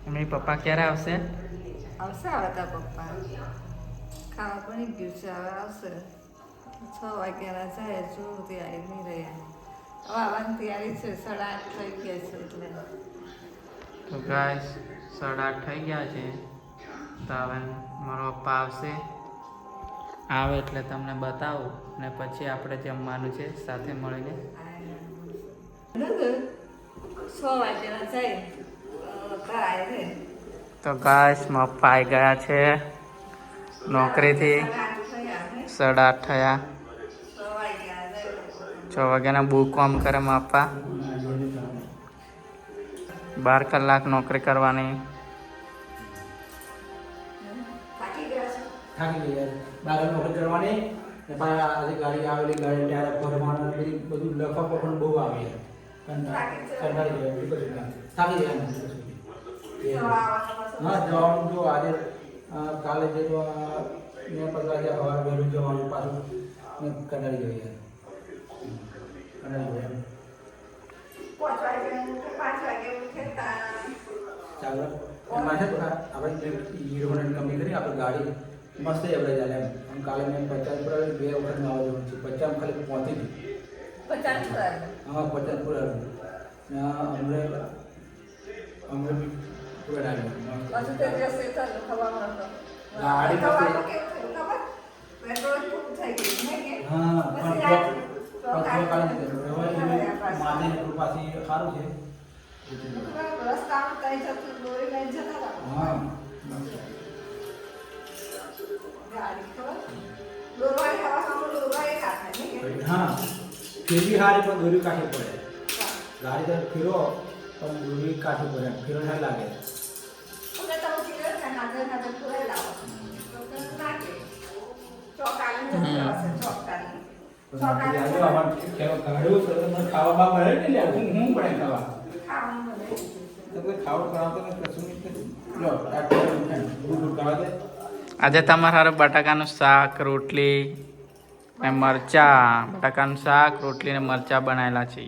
Mummy papa ક્યારે આવશે? આવશે હવે તાર પપ્પા. ખાવા બની ગયું છે, હવે આવશે. 6 વાગ્યાના જાય, જો તૈયારી નહીં રહ્યા. હવે આવવાની તૈયારી છે, 8:30 થઈ ગયા છે એટલે. તો ગાઈસ 8:30 થઈ ગયા છે. તો હવે મારો પપ્પા આવશે. આવે એટલે તમને બતાવું ને પછી આપણે જમવાનું છે સાથે મળીને. 6 વાગ્યાના જાય તાર આવે. તો ગાઈસ મારા પપ્પા આવી ગયા છે નોકરીથી. 8:30 થયા. 6 વાગ્યાના બહુ કામ કરે મારા પપ્પા. 12 કલાક નોકરી કરવાની. થાકી ગયા. 12 નોકરી કરવાની ને પાછા આજે ગાડી આવેલી ગાડી ત્યારે ભરવાનું બધું લખવા પણ બહુ આવે થાકી ગયા. હા જવાનું જો આજે કાલે જે તો મેં પછી આજે સવારે વહેલું જવાનું પાછું મેં કંટાળી ગયો ચાલો એમાં છે આપણે હીરો કંપની કરી આપણે ગાડી મસ્ત એવડે ચાલે એમ કાલે મેં 50 પર 2 વખત ના આવવાનું છે 50 ખાલી પહોંચી ગયું 50 પર હા 50 પર અમને પૂરા ડાળ્યો પછી તે દિવસે ચાલુ ખવામાં હતો ગાડી ખબર પેટ્રોલ પૂરું થઈ ગયું નહીં કે હા પછી માને પાછી સારું છે રસ્તામાં કઈ જતું દોરી લઈને જતા હતા હા ગાડી ખબર દોરવાળી હવા દોરવાળી કાઢે નહીં કે હા ફેરી હારી પણ દોરી કાઢી પડે ગાડી તો ફેરો પણ દોરી કાઢી પડે ફેરો ના લાગે ઓને તો કિલો છે નાદર નાદર પૂરે લાવો તો નાખે ચોકાલી જશે ચોકાલી ખાવા મળે ને લે હું પડે ખાવા ખાવાનું બને તો કોઈ ખાવું કરાવતો ને કશું નહીં લો દૂધ ખાવા દે આજે તમારે હારું બટાકાનું શાક રોટલી ને મરચા બટાકાનું શાક રોટલી ને મરચા બનાવેલા છે.